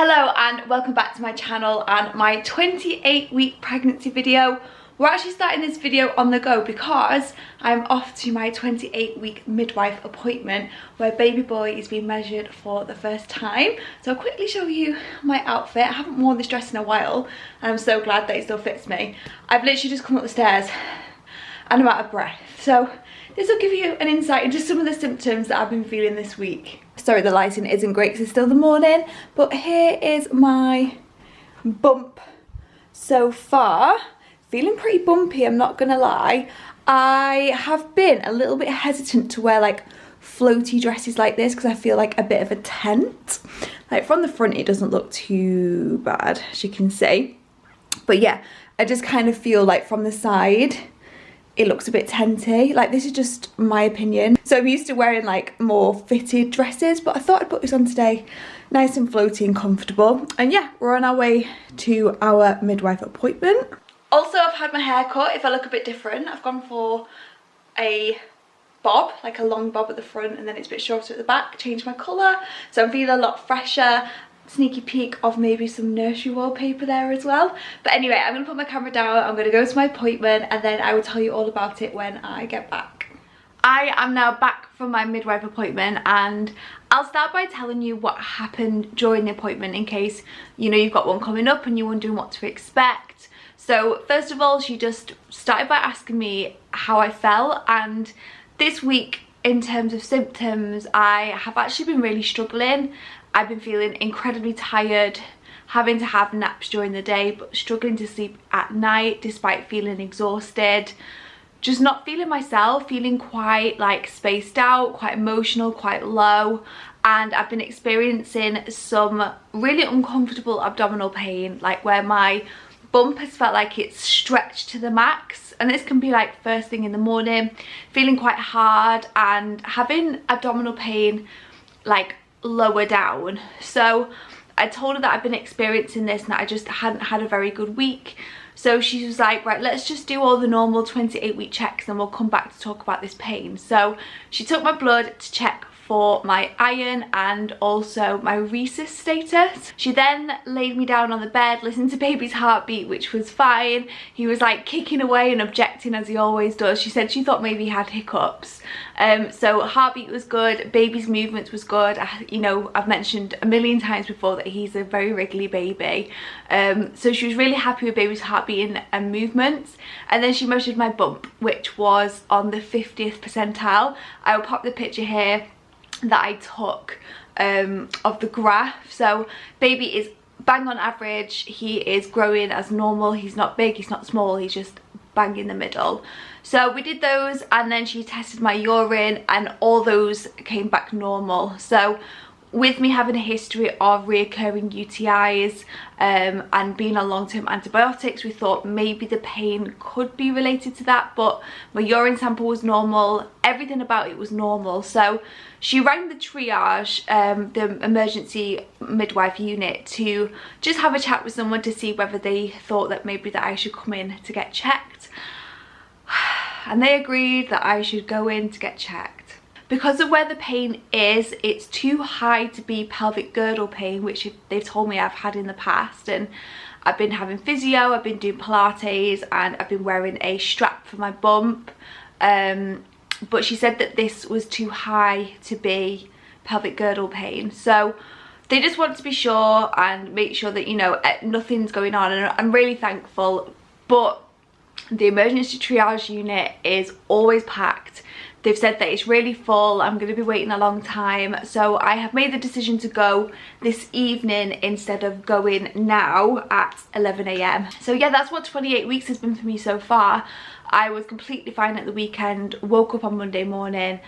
Hello and welcome back to my channel and my 28-week pregnancy video. We're actually starting this video on the go because I'm off to my 28-week midwife appointment where baby boy is being measured for the first time. So I'll quickly show you my outfit. I haven't worn this dress in a while and I'm so glad that it still fits me. I've literally just come up the stairs and I'm out of breath. So this will give you an insight into some of the symptoms that I've been feeling this week. Sorry the lighting isn't great because it's still the morning, but here is my bump so far. Feeling pretty bumpy, I'm not gonna lie. I have been a little bit hesitant to wear like floaty dresses like this because I feel like a bit of a tent. Like from the front it doesn't look too bad, as you can see. But yeah, I just kind of feel like from the side it looks a bit tenty. Like, this is just my opinion. So I'm used to wearing like more fitted dresses, but I thought I'd put this on today, nice and floaty and comfortable. And yeah, we're on our way to our midwife appointment. Also, I've had my hair cut. If I look a bit different, I've gone for a bob, like a long bob at the front, and then it's a bit shorter at the back. Changed my colour, so I'm feeling a lot fresher. Sneaky peek of maybe some nursery wallpaper there as well. But anyway, I'm gonna put my camera down, I'm gonna go to my appointment, and then I will tell you all about it when I get back. I am now back from my midwife appointment, and I'll start by telling you what happened during the appointment in case you know you've got one coming up and you're wondering what to expect. So first of all, she just started by asking me how I felt, and this week in terms of symptoms I have actually been really struggling. I've been feeling incredibly tired, having to have naps during the day but struggling to sleep at night despite feeling exhausted. Just not feeling myself, feeling quite like spaced out, quite emotional, quite low. And I've been experiencing some really uncomfortable abdominal pain, like where my bump has felt like it's stretched to the max. And this can be like first thing in the morning, feeling quite hard and having abdominal pain like lower down. So I told her that I've been experiencing this and that I just hadn't had a very good week. So she was like, right, let's just do all the normal 28-week checks and we'll come back to talk about this pain. So she took my blood to check for my iron and also my rhesus status. She then laid me down on the bed, listened to baby's heartbeat, which was fine. He was like kicking away and objecting as he always does. She said she thought maybe he had hiccups. So heartbeat was good, baby's movements was good. You know, I've mentioned a million times before that he's a very wriggly baby. So she was really happy with baby's heartbeat and movements. And then she measured my bump, which was on the 50th percentile. I will pop the picture here that I took of the graph. So baby is bang on average. He is growing as normal. He's not big, he's not small, he's just bang in the middle. So we did those and then she tested my urine and all those came back normal. So with me having a history of reoccurring UTIs and being on long-term antibiotics, we thought maybe the pain could be related to that, but my urine sample was normal, everything about it was normal. So she rang the triage, the emergency midwife unit, to just have a chat with someone to see whether they thought that maybe that I should come in to get checked. And they agreed that I should go in to get checked. Because of where the pain is, it's too high to be pelvic girdle pain, which they've told me I've had in the past. And I've been having physio, I've been doing Pilates, and I've been wearing a strap for my bump. But she said that this was too high to be pelvic girdle pain. So they just want to be sure and make sure that, you know, nothing's going on. And I'm really thankful. But the emergency triage unit is always packed. They've said that it's really full. I'm going to be waiting a long time. So I have made the decision to go this evening instead of going now at 11 AM. So yeah, that's what 28 weeks has been for me so far. I was completely fine at the weekend, woke up on Monday morning,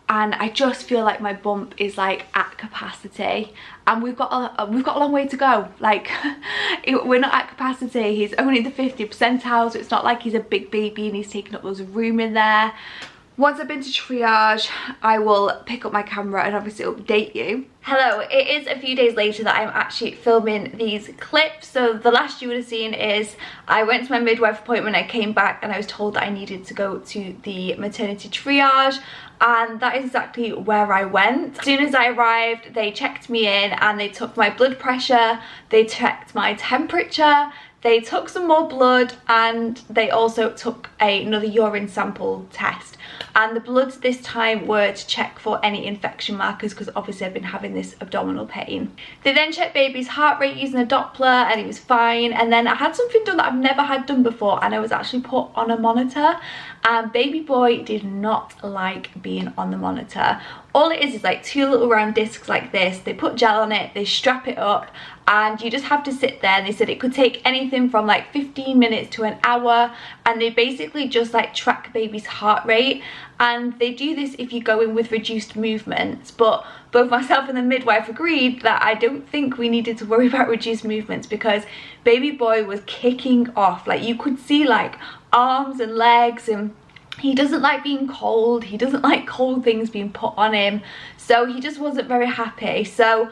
and I just feel like my bump is like at capacity, and we've got a long way to go. Like we're not at capacity. He's only the 50th percentile, so it's not like he's a big baby and he's taking up loads of room in there. Once I've been to triage, I will pick up my camera and obviously update you. Hello, it is a few days later that I'm actually filming these clips. So the last you would have seen is I went to my midwife appointment, I came back and I was told that I needed to go to the maternity triage, and that is exactly where I went. As soon as I arrived, they checked me in and they took my blood pressure, they checked my temperature, they took some more blood, and they also took another urine sample test. And the bloods this time were to check for any infection markers, because obviously I've been having this abdominal pain. They then checked baby's heart rate using a Doppler and it was fine. And then I had something done that I've never had done before, and I was actually put on a monitor, and baby boy did not like being on the monitor. All it is like two little round discs like this. They put gel on it, they strap it up, and you just have to sit there. And they said it could take anything from like 15 minutes to an hour, and they basically just like track baby's heart rate. And they do this if you go in with reduced movements, but both myself and the midwife agreed that I don't think we needed to worry about reduced movements, because baby boy was kicking off. Like, you could see like arms and legs, and he doesn't like being cold, he doesn't like cold things being put on him, so he just wasn't very happy. So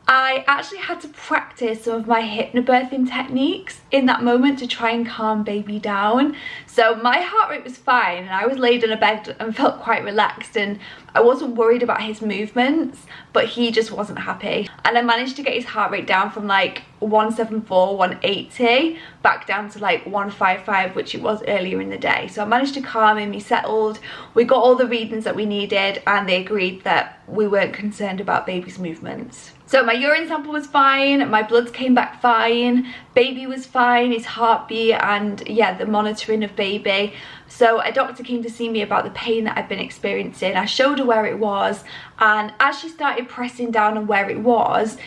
I actually had to practice some of my hypnobirthing techniques in that moment to try and calm baby down. So my heart rate was fine, and I was laid on a bed and felt quite relaxed, and I wasn't worried about his movements, but he just wasn't happy. And I managed to get his heart rate down from like 174, 180 back down to like 155, which it was earlier in the day. So I managed to calm him, he settled, we got all the readings that we needed, and they agreed that we weren't concerned about baby's movements. So my urine sample was fine, my bloods came back fine, baby was fine, his heartbeat, and yeah, the monitoring of baby. So a doctor came to see me about the pain that I'd been experiencing. I showed her where it was, and as she started pressing down on where it was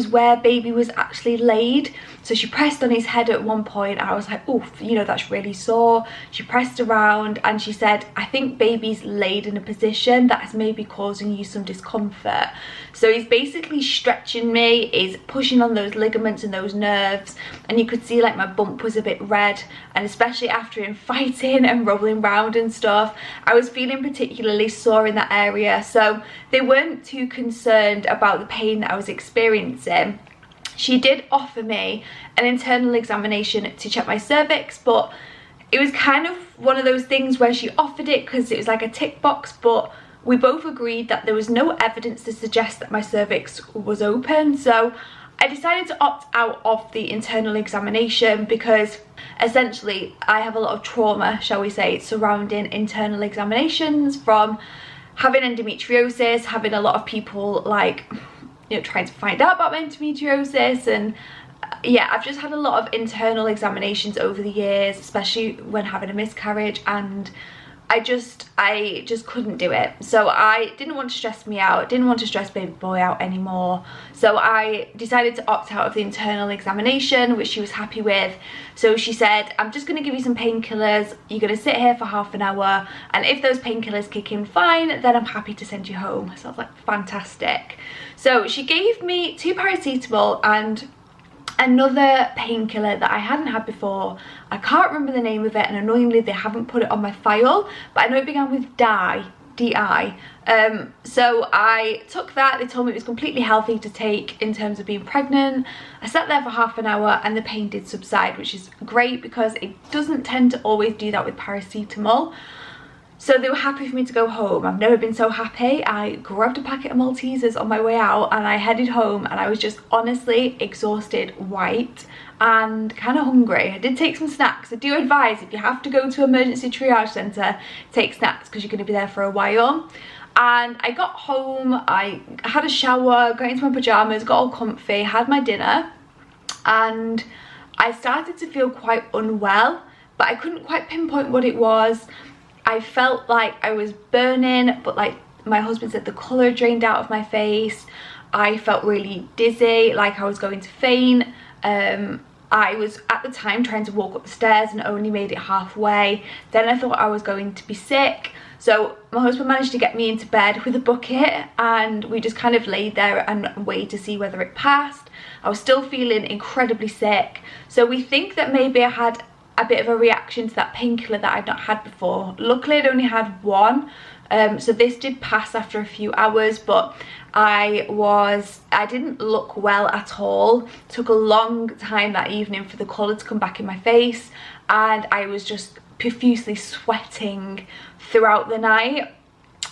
where baby was actually laid. So she pressed on his head at one point, and I was like, oof, you know, that's really sore. She pressed around and she said, I think baby's laid in a position that is maybe causing you some discomfort. So he's basically stretching me, he's pushing on those ligaments and those nerves, and you could see like my bump was a bit red, and especially after him fighting and rolling around and stuff, I was feeling particularly sore in that area. So they weren't too concerned about the pain that I was experiencing. She did offer me an internal examination to check my cervix, but it was kind of one of those things where she offered it because it was like a tick box, but we both agreed that there was no evidence to suggest that my cervix was open. So I decided to opt out of the internal examination because essentially I have a lot of trauma, shall we say, surrounding internal examinations from having endometriosis, having a lot of people like, you know, trying to find out about my endometriosis, and yeah, I've just had a lot of internal examinations over the years, especially when having a miscarriage, and I just couldn't do it. So I didn't want to stress me out, didn't want to stress baby boy out anymore. So I decided to opt out of the internal examination, which she was happy with. So she said, I'm just going to give you some painkillers, you're going to sit here for half an hour, and if those painkillers kick in fine, then I'm happy to send you home. So I was like, fantastic. So she gave me 2 paracetamol and another painkiller that I hadn't had before. I can't remember the name of it, and annoyingly they haven't put it on my file, but I know it began with DI. So I took that. They told me it was completely healthy to take in terms of being pregnant. I sat there for half an hour and the pain did subside, which is great because it doesn't tend to always do that with paracetamol. So they were happy for me to go home. I've never been so happy. I grabbed a packet of Maltesers on my way out and I headed home, and I was just honestly exhausted, white, and kind of hungry. I did take some snacks. I do advise, if you have to go to emergency triage centre, take snacks because you're going to be there for a while. And I got home, I had a shower, got into my pyjamas, got all comfy, had my dinner, and I started to feel quite unwell, but I couldn't quite pinpoint what it was. I felt like I was burning, but like my husband said, the colour drained out of my face. I felt really dizzy, like I was going to faint. I was at the time trying to walk up the stairs and only made it halfway. Then I thought I was going to be sick. So my husband managed to get me into bed with a bucket, and we just kind of laid there and waited to see whether it passed. I was still feeling incredibly sick. So we think that maybe I had a bit of a reaction to that painkiller that I'd not had before. Luckily I'd only had one, so this did pass after a few hours, but I didn't look well at all. It took a long time that evening for the colour to come back in my face, and I was just profusely sweating throughout the night.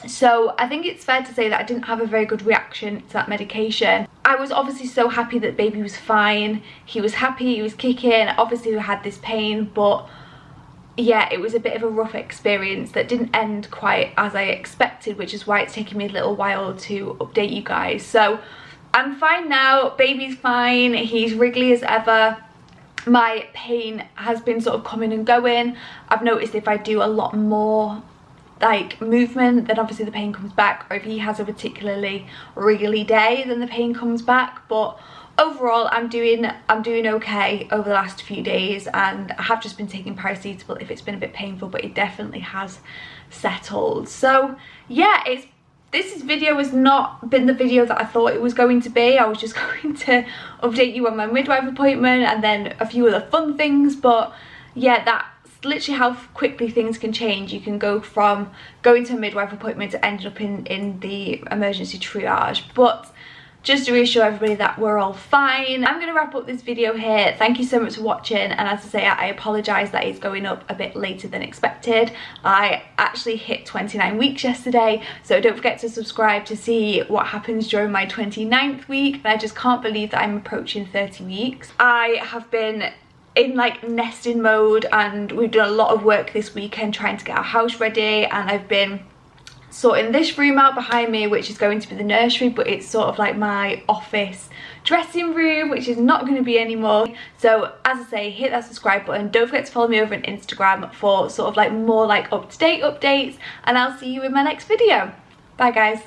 So I think it's fair to say that I didn't have a very good reaction to that medication. I was obviously so happy that baby was fine. He was happy, he was kicking. Obviously we had this pain, but yeah, it was a bit of a rough experience that didn't end quite as I expected, which is why it's taken me a little while to update you guys. So I'm fine now, baby's fine, he's wriggly as ever. My pain has been sort of coming and going. I've noticed if I do a lot more like movement, then obviously the pain comes back, or if he has a particularly wriggly day, then the pain comes back. But overall I'm doing okay over the last few days, and I have just been taking paracetamol if it's been a bit painful, but it definitely has settled. So yeah, this video has not been the video that I thought it was going to be. I was just going to update you on my midwife appointment and then a few other fun things, but yeah, that's literally how quickly things can change. You can go from going to a midwife appointment to ending up in the emergency triage. But just to reassure everybody that we're all fine, I'm going to wrap up this video here. Thank you so much for watching, and as I say, I apologise that it's going up a bit later than expected. I actually hit 29 weeks yesterday, so don't forget to subscribe to see what happens during my 29th week. And I just can't believe that I'm approaching 30 weeks. I have been in like nesting mode, and we've done a lot of work this weekend trying to get our house ready, and I've been sorting this room out behind me, which is going to be the nursery, but it's sort of like my office dressing room, which is not going to be anymore. So as I say, hit that subscribe button. Don't forget to follow me over on Instagram for sort of like more like up-to-date updates, and I'll see you in my next video. Bye guys.